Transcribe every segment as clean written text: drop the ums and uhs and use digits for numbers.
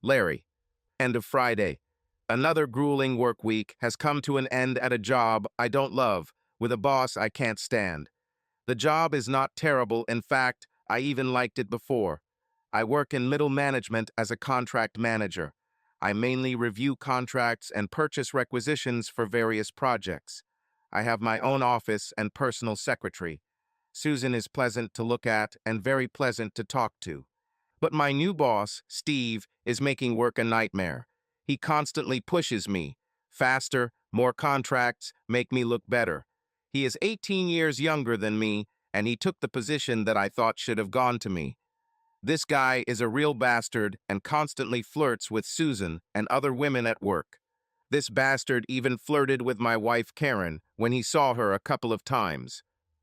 Larry. End of Friday. Another grueling work week has come to an end at a job I don't love, with a boss I can't stand. The job is not terrible, in fact, I even liked it before. I work in middle management as a contract manager. I mainly review contracts and purchase requisitions for various projects. I have my own office and personal secretary. Susan is pleasant to look at and very pleasant to talk to. But my new boss, Steve, is making work a nightmare. He constantly pushes me. Faster, more contracts, make me look better. He is 18 years younger than me, and he took the position that I thought should have gone to me. This guy is a real bastard and constantly flirts with Susan and other women at work. This bastard even flirted with my wife Karen when he saw her a couple of times.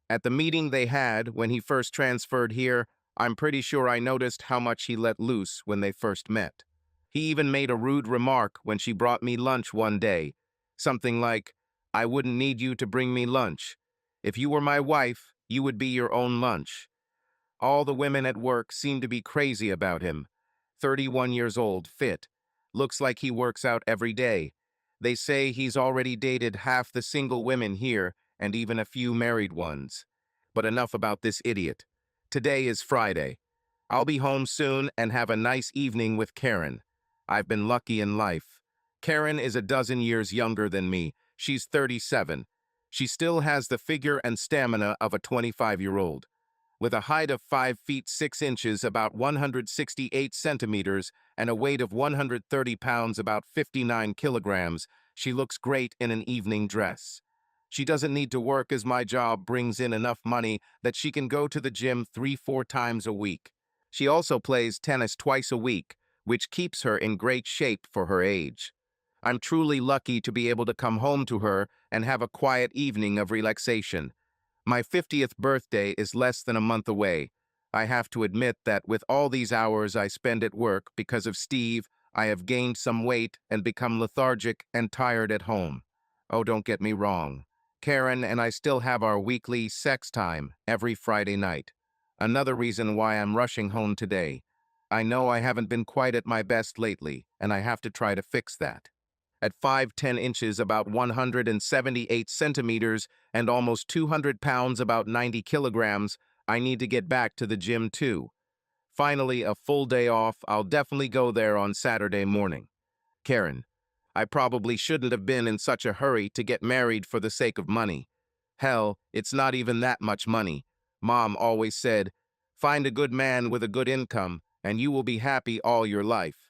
At the meeting they had when he first transferred here, I'm pretty sure I noticed how much he let loose when they first met. He even made a rude remark when she brought me lunch one day. Something like, "I wouldn't need you to bring me lunch. If you were my wife, you would be your own lunch." All the women at work seem to be crazy about him. 31 years old, fit. Looks like he works out every day. They say he's already dated half the single women here and even a few married ones. But enough about this idiot. Today is Friday. I'll be home soon and have a nice evening with Karen. I've been lucky in life. Karen is a dozen years younger than me. She's 37. She still has the figure and stamina of a 25-year-old. With a height of 5 feet 6 inches, about 168 centimeters, and a weight of 130 pounds, about 59 kilograms, she looks great in an evening dress. She doesn't need to work as my job brings in enough money that she can go to the gym 3-4 times a week. She also plays tennis twice a week, which keeps her in great shape for her age. I'm truly lucky to be able to come home to her and have a quiet evening of relaxation. My 50th birthday is less than a month away. I have to admit that with all these hours I spend at work because of Steve, I have gained some weight and become lethargic and tired at home. Oh, don't get me wrong. Karen and I still have our weekly sex time every Friday night. Another reason why I'm rushing home today. I know I haven't been quite at my best lately, and I have to try to fix that. At 5'10" inches, about 178 centimeters, and almost 200 pounds, about 90 kilograms, I need to get back to the gym too. Finally, a full day off. I'll definitely go there on Saturday morning. Karen, I probably shouldn't have been in such a hurry to get married for the sake of money. Hell, it's not even that much money. Mom always said, "Find a good man with a good income, and you will be happy all your life."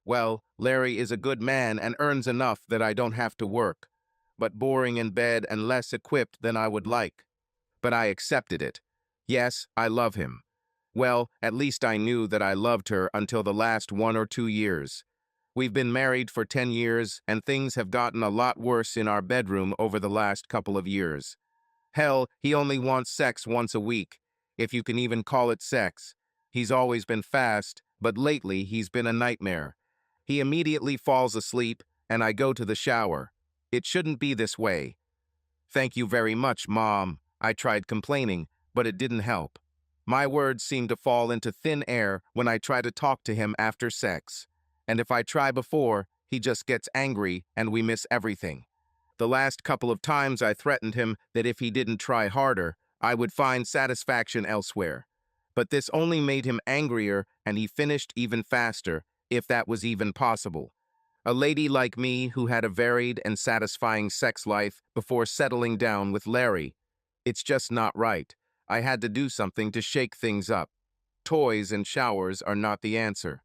Well, Larry is a good man and earns enough that I don't have to work, but boring in bed and less equipped than I would like. But I accepted it. Yes, I love him. Well, at least I knew that I loved her until the last 1 or 2 years. We've been married for 10 years, and things have gotten a lot worse in our bedroom over the last couple of years. Hell, he only wants sex once a week, if you can even call it sex. He's always been fast, but lately he's been a nightmare. He immediately falls asleep, and I go to the shower. It shouldn't be this way. Thank you very much, Mom. I tried complaining, but it didn't help. My words seem to fall into thin air when I try to talk to him after sex. And if I try before, he just gets angry and we miss everything. The last couple of times I threatened him that if he didn't try harder, I would find satisfaction elsewhere. But this only made him angrier, and he finished even faster, if that was even possible. A lady like me who had a varied and satisfying sex life before settling down with Larry. It's just not right. I had to do something to shake things up. Toys and showers are not the answer.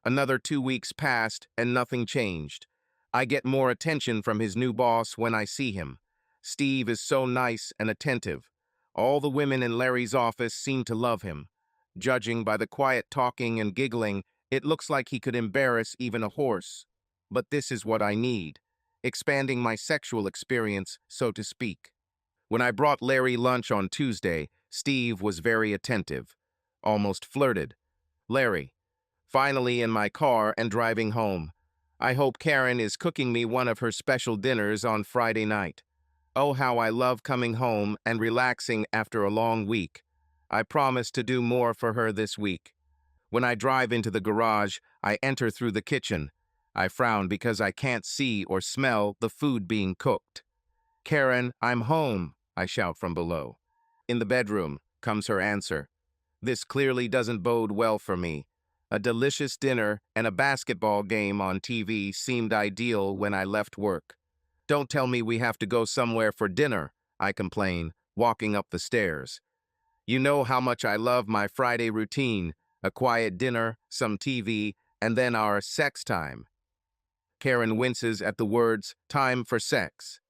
Another 2 weeks passed and nothing changed. I get more attention from his new boss when I see him. Steve is so nice and attentive. All the women in Larry's office seem to love him. Judging by the quiet talking and giggling, it looks like he could embarrass even a horse. But this is what I need. Expanding my sexual experience, so to speak. When I brought Larry lunch on Tuesday, Steve was very attentive. Almost flirted. Larry. Finally in my car and driving home. I hope Karen is cooking me one of her special dinners on Friday night. Oh, how I love coming home and relaxing after a long week. I promise to do more for her this week. When I drive into the garage, I enter through the kitchen. I frown because I can't see or smell the food being cooked. Karen, I'm home, I shout from below. In the bedroom comes her answer. This clearly doesn't bode well for me. A delicious dinner and a basketball game on TV seemed ideal when I left work. Don't tell me we have to go somewhere for dinner, I complain, walking up the stairs. You know how much I love my Friday routine, a quiet dinner, some TV, and then our sex time. Karen winces at the words, time for sex.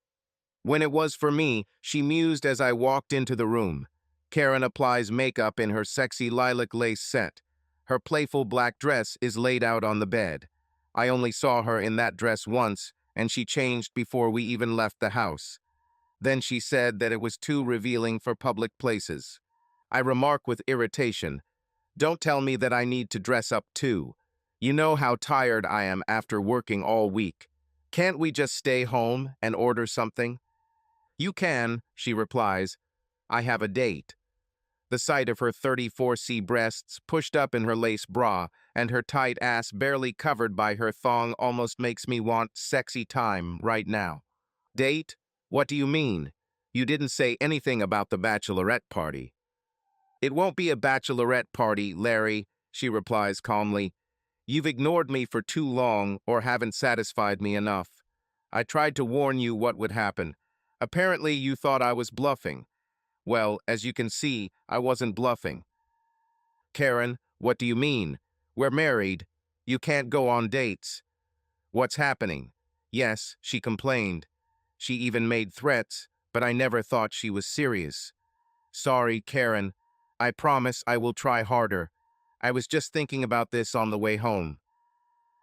When it was for me, she mused as I walked into the room. Karen applies makeup in her sexy lilac lace set. Her playful black dress is laid out on the bed. I only saw her in that dress once, and she changed before we even left the house. Then she said that it was too revealing for public places. I remark with irritation, don't tell me that I need to dress up too. You know how tired I am after working all week. Can't we just stay home and order something? You can, she replies. I have a date. The sight of her 34C breasts pushed up in her lace bra and her tight ass barely covered by her thong almost makes me want sexy time right now. Date? What do you mean? You didn't say anything about the bachelorette party. It won't be a bachelorette party, Larry, she replies calmly. You've ignored me for too long or haven't satisfied me enough. I tried to warn you what would happen. Apparently you thought I was bluffing. Well, as you can see, I wasn't bluffing. Karen, what do you mean? We're married. You can't go on dates. What's happening? Yes, she complained. She even made threats, but I never thought she was serious. Sorry, Karen. I promise I will try harder. I was just thinking about this on the way home.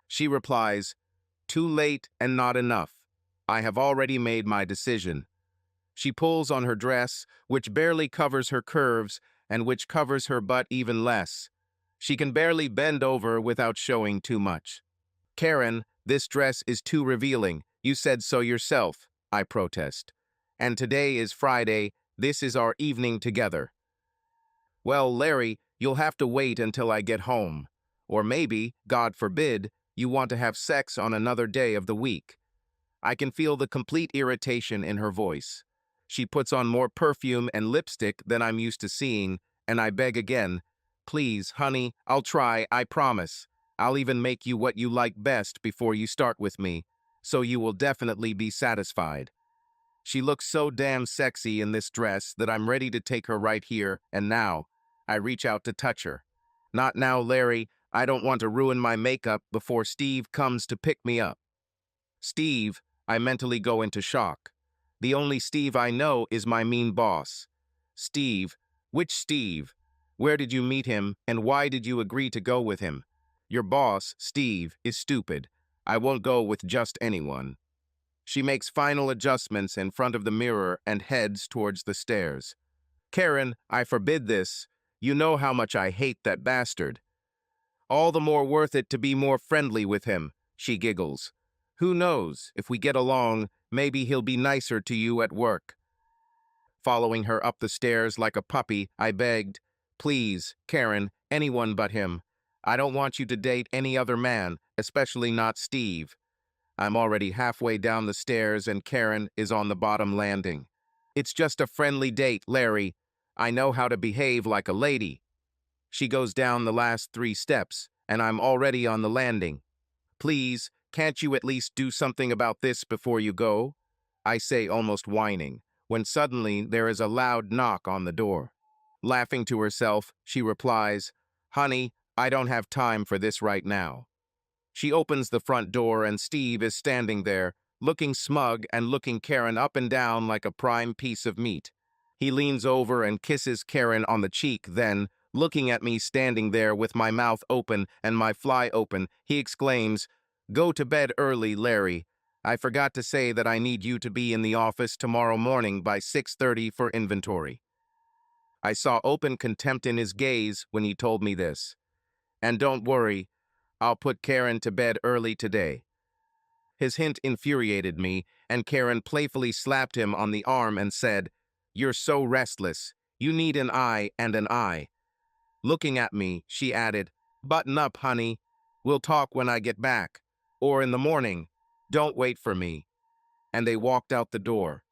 She replies, too late and not enough. I have already made my decision. She pulls on her dress, which barely covers her curves and which covers her butt even less. She can barely bend over without showing too much. Karen, this dress is too revealing. You said so yourself, I protest. And today is Friday. This is our evening together. Well, Larry, you'll have to wait until I get home. Or maybe, God forbid, you want to have sex on another day of the week. I can feel the complete irritation in her voice. She puts on more perfume and lipstick than I'm used to seeing, and I beg again, please, honey, I'll try, I promise. I'll even make you what you like best before you start with me, so you will definitely be satisfied. She looks so damn sexy in this dress that I'm ready to take her right here and now. I reach out to touch her. Not now, Larry. I don't want to ruin my makeup before Steve comes to pick me up. Steve, I mentally go into shock. The only Steve I know is my mean boss. Steve? Which Steve? Where did you meet him, and why did you agree to go with him? Your boss, Steve, is stupid. I won't go with just anyone. She makes final adjustments in front of the mirror and heads towards the stairs. Karen, I forbid this. You know how much I hate that bastard. All the more worth it to be more friendly with him, she giggles. Who knows, if we get along, maybe he'll be nicer to you at work. Following her up the stairs like a puppy, I begged, please, Karen, anyone but him. I don't want you to date any other man, especially not Steve. I'm already halfway down the stairs and Karen is on the bottom landing. It's just a friendly date, Larry. I know how to behave like a lady. She goes down the last 3 steps, and I'm already on the landing. Please, can't you at least do something about this before you go? I say, almost whining, when suddenly there is a loud knock on the door. Laughing to herself, she replies, Honey, I don't have time for this right now. She opens the front door and Steve is standing there, looking smug and looking Karen up and down like a prime piece of meat. He leans over and kisses Karen on the cheek, then, looking at me standing there with my mouth open and my fly open, he exclaims, Go to bed early, Larry. I forgot to say that I need you to be in the office tomorrow morning by 6:30 for inventory. I saw open contempt in his gaze when he told me this. And don't worry, I'll put Karen to bed early today. His hint infuriated me, and Karen playfully slapped him on the arm and said, You're so restless. You need an eye and an eye. Looking at me, she added, Button up, honey. We'll talk when I get back. Or in the morning. Don't wait for me. And they walked out the door.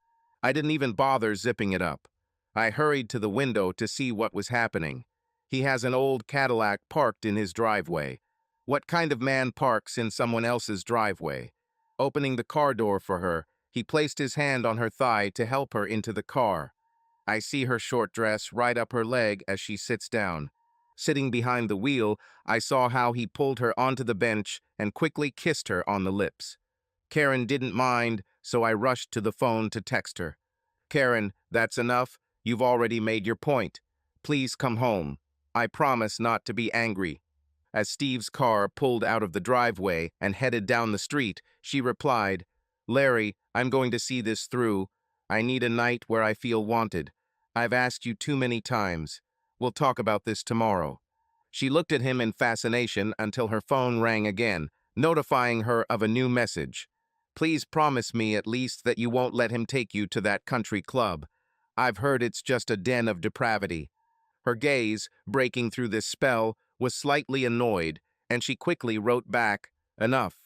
I didn't even bother zipping it up. I hurried to the window to see what was happening. He has an old Cadillac parked in his driveway. What kind of man parks in someone else's driveway? Opening the car door for her, he placed his hand on her thigh to help her into the car. I see her short dress right up her leg as she sits down. Sitting behind the wheel, I saw how he pulled her onto the bench and quickly kissed her on the lips. Karen didn't mind, so I rushed to the phone to text her. Karen, that's enough. You've already made your point. Please come home. I promise not to be angry. As Steve's car pulled out of the driveway and headed down the street, she replied, Larry, I'm going to see this through. I need a night where I feel wanted. I've asked you too many times. We'll talk about this tomorrow. She looked at him in fascination until her phone rang again, notifying her of a new message. Please promise me at least that you won't let him take you to that country club. I've heard it's just a den of depravity. Her gaze, breaking through this spell, was slightly annoyed, and she quickly wrote back, Enough.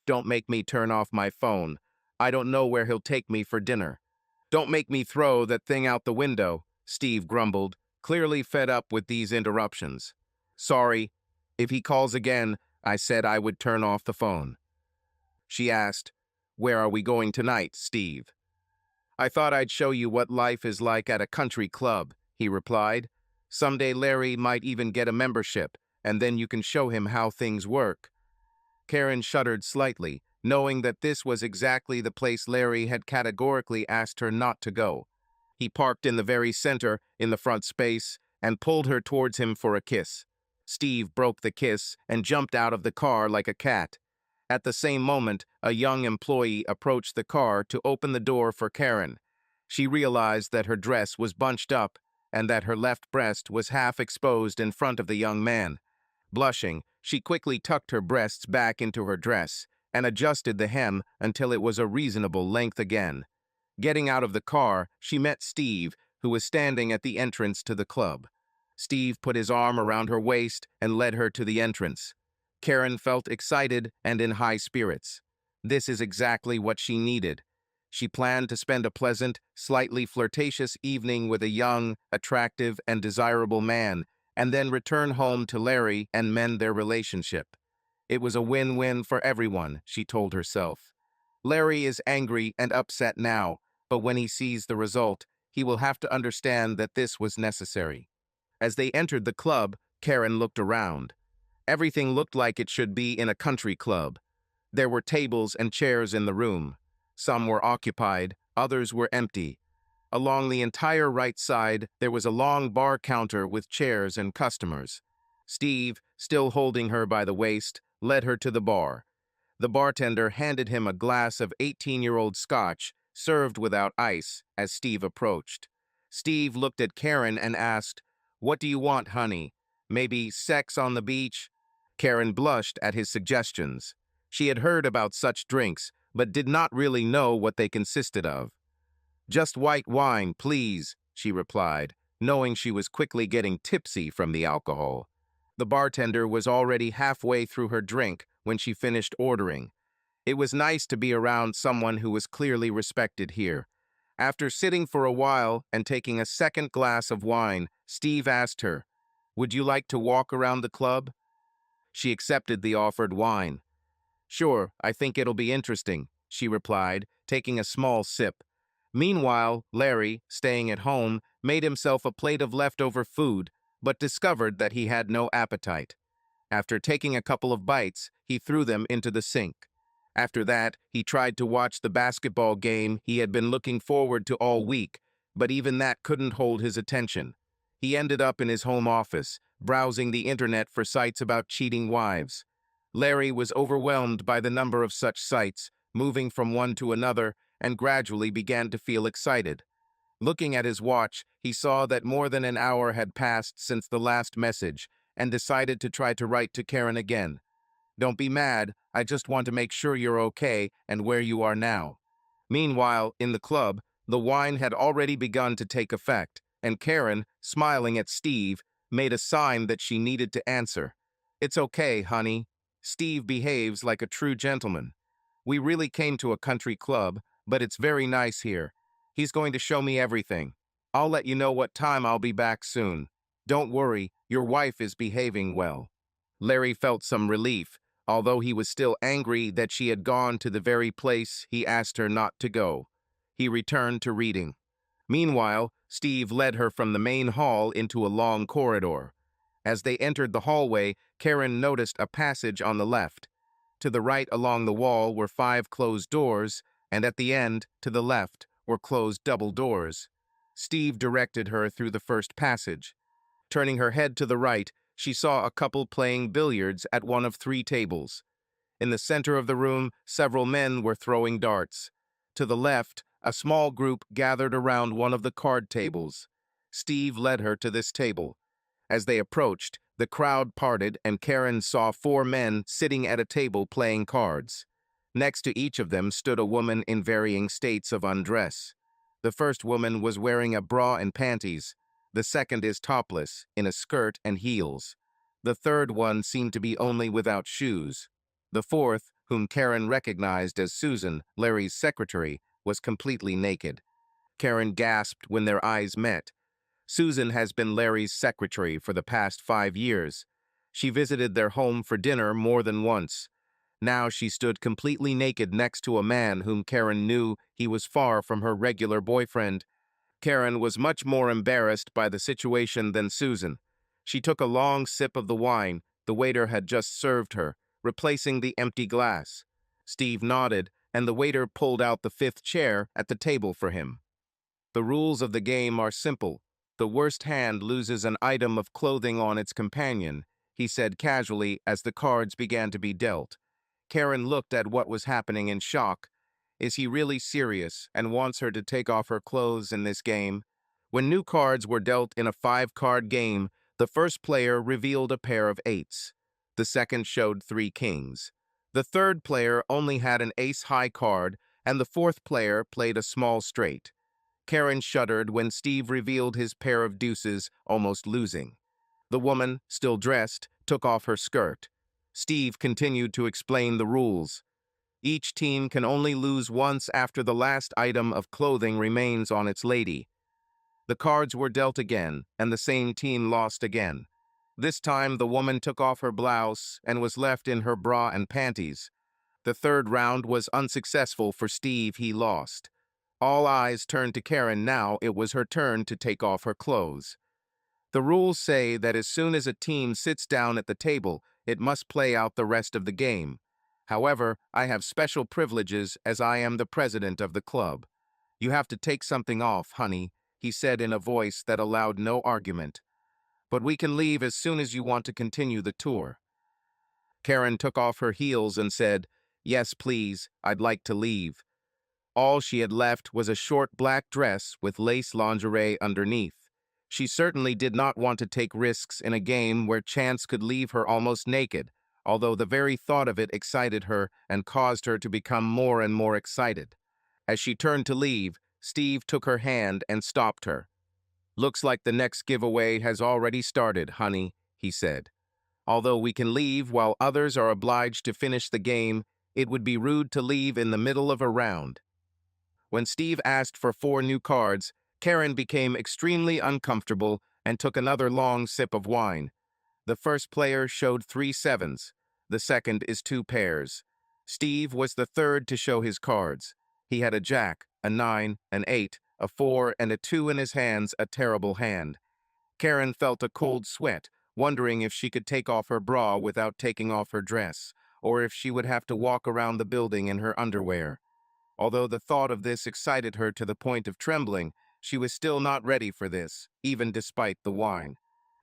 Don't make me turn off my phone. I don't know where he'll take me for dinner. Don't make me throw that thing out the window, Steve grumbled, clearly fed up with these interruptions. Sorry. If he calls again, I said I would turn off the phone. She asked, Where are we going tonight, Steve? I thought I'd show you what life is like at a country club, he replied. Someday Larry might even get a membership, and then you can show him how things work. Karen shuddered slightly, knowing that this was exactly the place Larry had categorically asked her not to go. He parked in the very center, in the front space, and pulled her towards him for a kiss. Steve broke the kiss and jumped out of the car like a cat. At the same moment, a young employee approached the car to open the door for Karen. She realized that her dress was bunched up and that her left breast was half exposed in front of the young man. Blushing, she quickly tucked her breasts back into her dress and adjusted the hem until it was a reasonable length again. Getting out of the car, she met Steve, who was standing at the entrance to the club. Steve put his arm around her waist and led her to the entrance. Karen felt excited and in high spirits. This is exactly what she needed. She planned to spend a pleasant, slightly flirtatious evening with a young, attractive, and desirable man, and then return home to Larry and mend their relationship. It was a win-win for everyone, she told herself. Larry is angry and upset now, but when he sees the result, he will have to understand that this was necessary. As they entered the club, Karen looked around. Everything looked like it should be in a country club. There were tables and chairs in the room. Some were occupied, others were empty. Along the entire right side, there was a long bar counter with chairs and customers. Steve, still holding her by the waist, led her to the bar. The bartender handed him a glass of 18-year-old scotch, served without ice, as Steve approached. Steve looked at Karen and asked, What do you want, honey? Maybe sex on the beach? Karen blushed at his suggestions. She had heard about such drinks, but did not really know what they consisted of. Just white wine, please, she replied, knowing she was quickly getting tipsy from the alcohol. The bartender was already halfway through her drink when she finished ordering. It was nice to be around someone who was clearly respected here. After sitting for a while and taking a second glass of wine, Steve asked her, Would you like to walk around the club? She accepted the offered wine. Sure, I think it'll be interesting, she replied, taking a small sip. Meanwhile, Larry, staying at home, made himself a plate of leftover food, but discovered that he had no appetite. After taking a couple of bites, he threw them into the sink. After that, he tried to watch the basketball game he had been looking forward to all week, but even that couldn't hold his attention. He ended up in his home office, browsing the internet for sites about cheating wives. Larry was overwhelmed by the number of such sites, moving from one to another, and gradually began to feel excited. Looking at his watch, he saw that more than an hour had passed since the last message, and decided to try to write to Karen again. Don't be mad, I just want to make sure you're okay and where you are now. Meanwhile, in the club, the wine had already begun to take effect, and Karen, smiling at Steve, made a sign that she needed to answer. It's okay, honey. Steve behaves like a true gentleman. We really came to a country club, but it's very nice here. He's going to show me everything. I'll let you know what time I'll be back soon. Don't worry, your wife is behaving well. Larry felt some relief, although he was still angry that she had gone to the very place he asked her not to go. He returned to reading. Meanwhile, Steve led her from the main hall into a long corridor. As they entered the hallway, Karen noticed a passage on the left. To the right along the wall were 5 closed doors, and at the end, to the left, were closed double doors. Steve directed her through the first passage. Turning her head to the right, she saw a couple playing billiards at one of 3 tables. In the center of the room, several men were throwing darts. To the left, a small group gathered around one of the card tables. Steve led her to this table. As they approached, the crowd parted and Karen saw 4 men sitting at a table playing cards. Next to each of them stood a woman in varying states of undress. The first woman was wearing a bra and panties. The second is topless, in a skirt and heels. The third one seemed to be only without shoes. The fourth, whom Karen recognized as Susan, Larry's secretary, was completely naked. Karen gasped when their eyes met. Susan has been Larry's secretary for the past 5 years. She visited their home for dinner more than once. Now she stood completely naked next to a man whom Karen knew he was far from her regular boyfriend. Karen was much more embarrassed by the situation than Susan. She took a long sip of the wine the waiter had just served her, replacing the empty glass. Steve nodded, and the waiter pulled out the 5th chair at the table for him. The rules of the game are simple. The worst hand loses an item of clothing on its companion, he said casually as the cards began to be dealt. Karen looked at what was happening in shock. Is he really serious and wants her to take off her clothes in this game? When new cards were dealt in a 5-card game, the first player revealed a pair of 8s. The second showed 3 kings. The third player only had an ace-high card, and the fourth player played a small straight. Karen shuddered when Steve revealed his pair of deuces, almost losing. The woman, still dressed, took off her skirt. Steve continued to explain the rules. Each team can only lose once after the last item of clothing remains on its lady. The cards were dealt again, and the same team lost again. This time, the woman took off her blouse and was left in her bra and panties. The third round was unsuccessful for Steve. He lost. All eyes turned to Karen now. It was her turn to take off her clothes. The rules say that as soon as a team sits down at the table, it must play out the rest of the game. However, I have special privileges as I am the president of the club. You have to take something off, honey, he said in a voice that allowed no argument. But we can leave as soon as you want to continue the tour. Karen took off her heels and said, "Yes, please, I'd like to leave." All she had left was a short black dress with lace lingerie underneath. She certainly did not want to take risks in a game where chance could leave her almost naked, although the very thought of it excited her and caused her to become more and more excited. As she turned to leave, Steve took her hand and stopped her. "Looks like the next giveaway has already started, honey," he said. "Although we can leave while others are obliged to finish the game, it would be rude to leave in the middle of a round." When Steve asked for 4 new cards, Karen became extremely uncomfortable and took another long sip of wine. The first player showed 3 sevens. The second is 2 pairs. Steve was the third to show his cards. He had a jack, a 9, an 8, a 4, and a 2 in his hands, a terrible hand. Karen felt a cold sweat, wondering if she could take off her bra without taking off her dress, or if she would have to walk around the building in her underwear. Although the thought of this excited her to the point of trembling, she was still not ready for this, even despite the wine.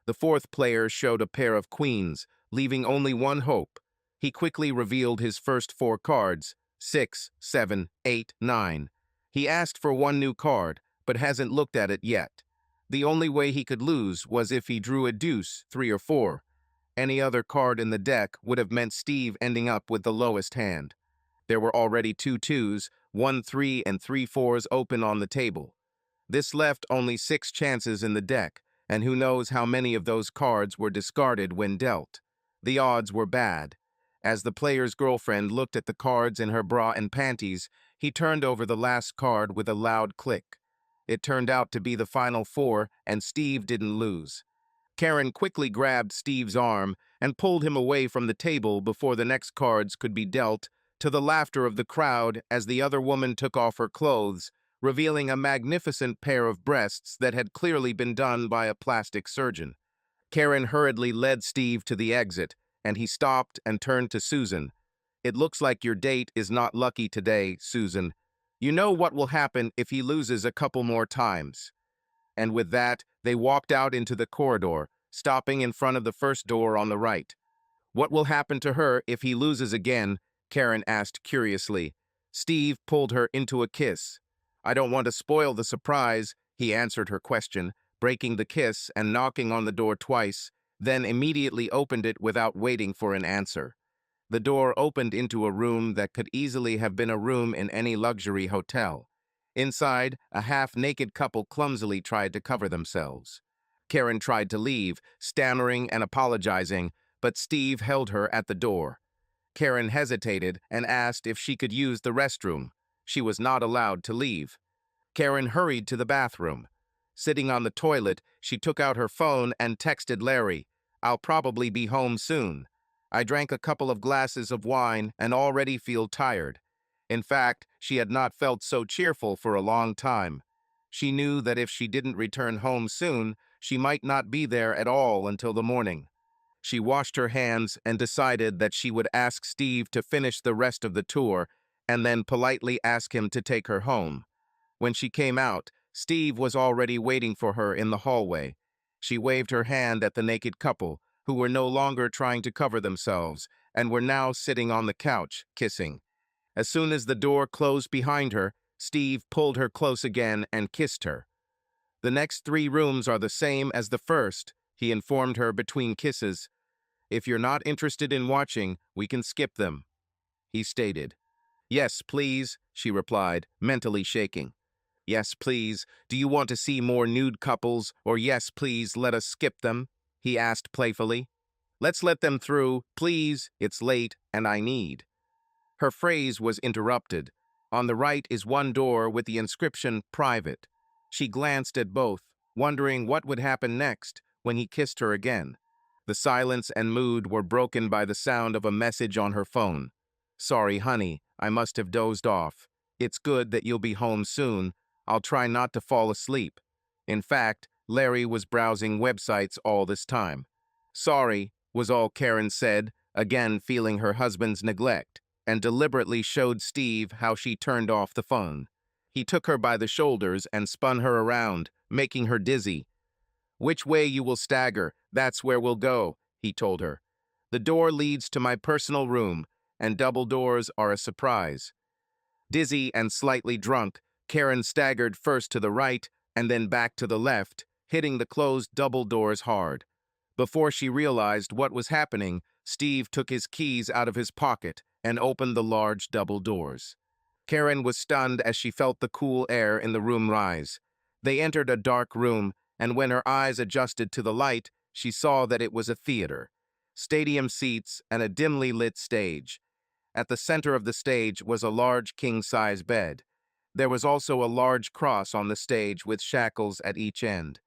The fourth player showed a pair of queens, leaving only one hope. He quickly revealed his first 4 cards, 6, 7, 8, 9. He asked for 1 new card, but hasn't looked at it yet. The only way he could lose was if he drew a deuce, 3 or 4. Any other card in the deck would have meant Steve ending up with the lowest hand. There were already 2 twos, 1 3, and 3 4s open on the table. This left only 6 chances in the deck, and who knows how many of those cards were discarded when dealt. The odds were bad. As the player's girlfriend looked at the cards in her bra and panties, he turned over the last card with a loud click. It turned out to be the final four, and Steve didn't lose. Karen quickly grabbed Steve's arm and pulled him away from the table before the next cards could be dealt, to the laughter of the crowd as the other woman took off her clothes, revealing a magnificent pair of breasts that had clearly been done by a plastic surgeon. Karen hurriedly led Steve to the exit, and he stopped and turned to Susan. "It looks like your date is not lucky today, Susan. You know what will happen if he loses a couple more times." And with that, they walked out into the corridor, stopping in front of the first door on the right. "What will happen to her if he loses again?" Karen asked curiously. Steve pulled her into a kiss. "I don't want to spoil the surprise," he answered her question, breaking the kiss and knocking on the door twice, then immediately opened it without waiting for an answer. The door opened into a room that could easily have been a room in any luxury hotel. Inside, a half-naked couple clumsily tried to cover themselves. Karen tried to leave, stammering and apologizing, but Steve held her at the door. Karen hesitated and asked if she could use the restroom. She was not allowed to leave. Karen hurried to the bathroom. Sitting on the toilet, she took out her phone and texted Larry, "I'll probably be home soon. I drank a couple of glasses of wine and already feel tired." In fact, she had not felt so cheerful for a long time. She knew that if she didn't return home soon, she might not be there at all until the morning. She washed her hands and decided that she would ask Steve to finish the rest of the tour and then politely ask him to take her home. When she came out, Steve was already waiting for her in the hallway. She waved her hand at the naked couple, who were no longer trying to cover themselves and were now sitting on the couch, kissing. As soon as the door closed behind her, Steve pulled her close again and kissed her. "The next 3 rooms are the same as the first," he informed her between kisses. "If you're not interested in watching, we can skip them," he stated. "Yes, please," she replied, mentally shaking. "Yes, please. Do you want to see more nude couples, or yes, please, let us skip them?" he asked playfully. "Let's let them through, please. It's late, and I need." Her phrase was interrupted. On the right is one door with the inscription "Private." She glanced at both, wondering what would happen next when he kissed her again. The silence and mood were broken by the sound of a message on her phone. "Sorry, honey, I must have dozed off. It's good that you'll be home soon. I'll try not to fall asleep." In fact, Larry was browsing websites all this time. "Sorry," was all Karen said, again feeling her husband's neglect, and deliberately showed Steve how she turned off the phone. He took her by the shoulders and spun her around, making her dizzy. "Which way you will stagger, that's where we'll go," he told her. "The door leads to my personal room, and double doors are a surprise." Dizzy and slightly drunk, Karen staggered first to the right and then back to the left, hitting the closed double doors hard. Before she realized what was happening, Steve took his keys out of his pocket and opened the large double doors. Karen was stunned as she felt the cool air in the room rise. They entered a dark room, and when her eyes adjusted to the light, she saw that it was a theater. Stadium seats and a dimly lit stage. At the center of the stage was a large king-size bed. There was also a large cross on the stage with shackles at each end.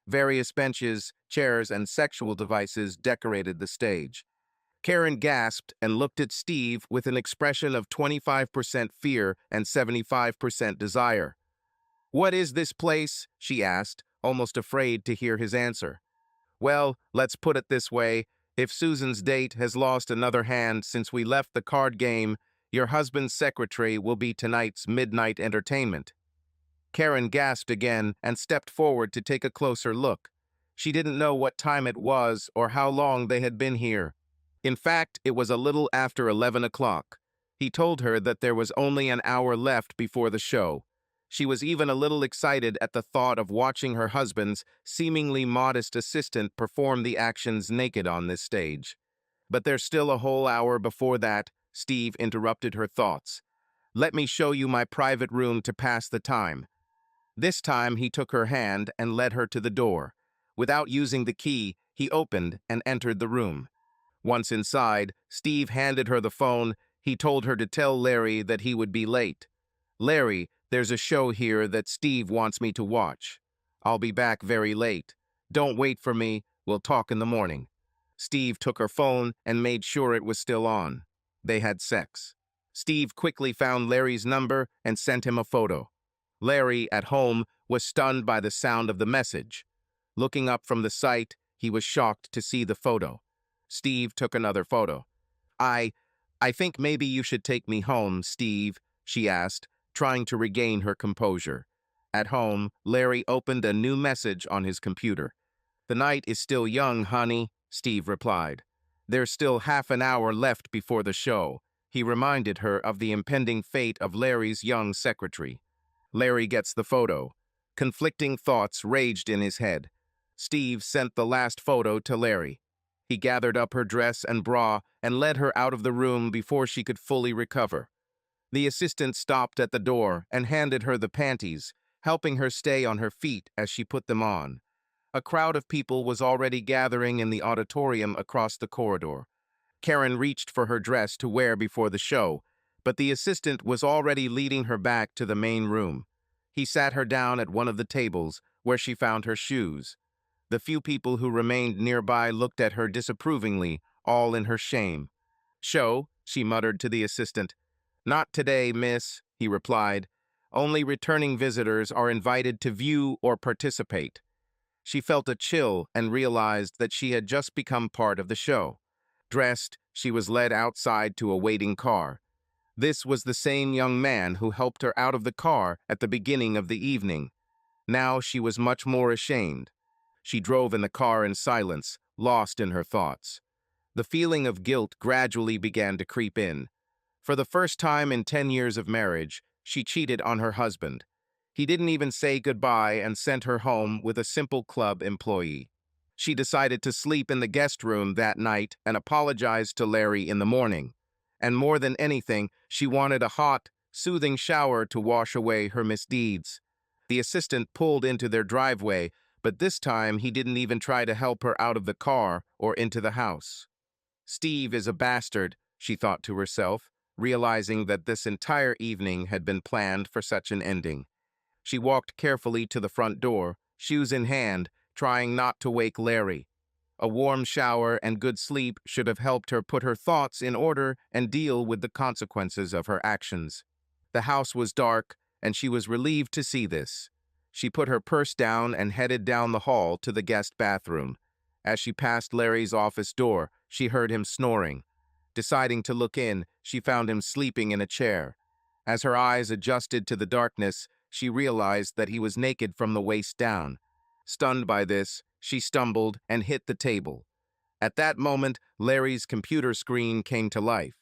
Various benches, chairs, and sexual devices decorated the stage. Karen gasped and looked at Steve with an expression of 25% fear and 75% desire. "What is this place?" she asked, almost afraid to hear his answer. "Well, let's put it this way. If Susan's date has lost another hand since we left the card game, your husband's secretary will be tonight's midnight entertainment." Karen gasped again and stepped forward to take a closer look. She didn't know what time it was or how long they had been here. In fact, it was a little after 11 o'clock. He told her that there was only an hour left before the show. She was even a little excited at the thought of watching her husband's seemingly modest assistant perform the actions naked on this stage. "But there's still a whole hour before that," Steve interrupted her thoughts. "Let me show you my private room to pass the time." This time he took her hand and led her to the door. Without using the key, he opened and entered the room. Once inside, Steve handed her the phone. He told her to tell Larry that he would be late. "Larry, there's a show here that Steve wants me to watch. I'll be back very late. Don't wait for me. We'll talk in the morning." Steve took her phone and made sure it was still on. They had sex. Steve quickly found Larry's number and sent him a photo. Larry, at home, was stunned by the sound of the message. Looking up from the site, he was shocked to see the photo. Steve took another photo. I, I think maybe you should take me home, Steve," she asked, trying to regain her composure. At home, Larry opened a new message on his computer. "The night is still young, honey," Steve replied. "There's still half an hour left before the show." He reminded her of the impending fate of Larry's young secretary. Larry gets the photo. Conflicting thoughts raged in his head. Steve sent the last photo to Larry. He gathered up her dress and bra and led her out of the room before she could fully recover. The assistant stopped at the door and handed her the panties, helping her stay on her feet as she put them on. A crowd of people was already gathering in the auditorium across the corridor. Karen reached for her dress to wear before the show, but the assistant was already leading her back to the main room. He sat her down at one of the tables, where she found her shoes. The few people who remained nearby looked at her disapprovingly, all in her shame. "Show," she muttered to the assistant. "Not today, miss," he replied. "Only returning visitors are invited to view or participate." She felt a chill and realized that she had just become part of the show. Dressed, she was led outside to a waiting car. This was the same young man who helped her out of the car at the beginning of the evening. Now she was much more ashamed. She drove in the car in silence, lost in her thoughts. The feeling of guilt gradually began to creep in. For the first time in 10 years of marriage, she cheated on her husband. He didn't even say goodbye and sent her home with a simple club employee. She decided to sleep in the guest room that night and apologized to Larry in the morning. And more than anything, she wanted a hot, soothing shower to wash away her misdeeds. The assistant pulled into their driveway, but this time he didn't even try to help her out of the car or into the house. "Steve is a bastard," she thought to herself, realizing that this entire evening had been planned for such an ending. She walked carefully to the front door, shoes in hand, trying not to wake Larry. A warm shower and good sleep should have helped her put her thoughts in order and deal with the consequences of her actions. The house was dark, and she was relieved to see this. She put her purse down and headed down the hall to the guest bathroom. As she passed Larry's office door, she heard him snoring. Deciding to look in, she found him sleeping in a chair. As her eyes adjusted to the darkness, she realized that he was naked from the waist down. Stunned by this, she stumbled and hit the table. At that moment, Larry's computer screen came to life.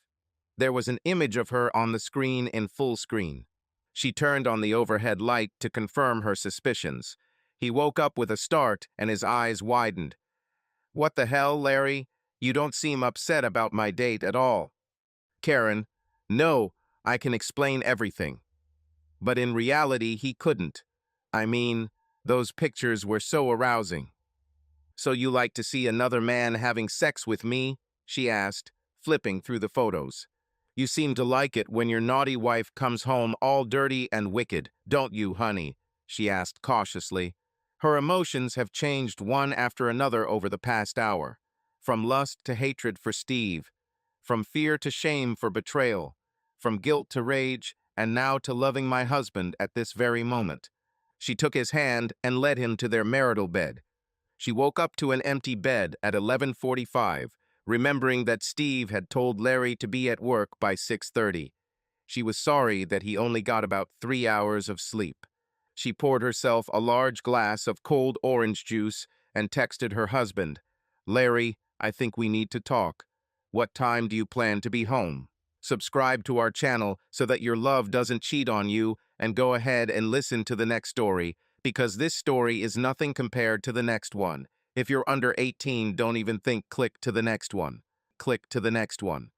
There was an image of her on the screen in full screen. She turned on the overhead light to confirm her suspicions. He woke up with a start and his eyes widened. "What the hell, Larry? You don't seem upset about my date at all." Karen, "No, I can explain everything." But in reality, he couldn't. I mean, those pictures were so arousing. "So you like to see another man having sex with me?" she asked, flipping through the photos. "You seem to like it when your naughty wife comes home all dirty and wicked, don't you, honey?" she asked cautiously. Her emotions have changed one after another over the past hour. From lust to hatred for Steve. From fear to shame for betrayal. From guilt to rage, and now to loving my husband at this very moment. She took his hand and led him to their marital bed. She woke up to an empty bed at 11:45, remembering that Steve had told Larry to be at work by 6:30. She was sorry that he only got about 3 hours of sleep. She poured herself a large glass of cold orange juice and texted her husband, "Larry, I think we need to talk. What time do you plan to be home?" Subscribe to our channel so that your love doesn't cheat on you, and go ahead and listen to the next story, because this story is nothing compared to the next one. If you're under 18, don't even think click to the next one. Click to the next one.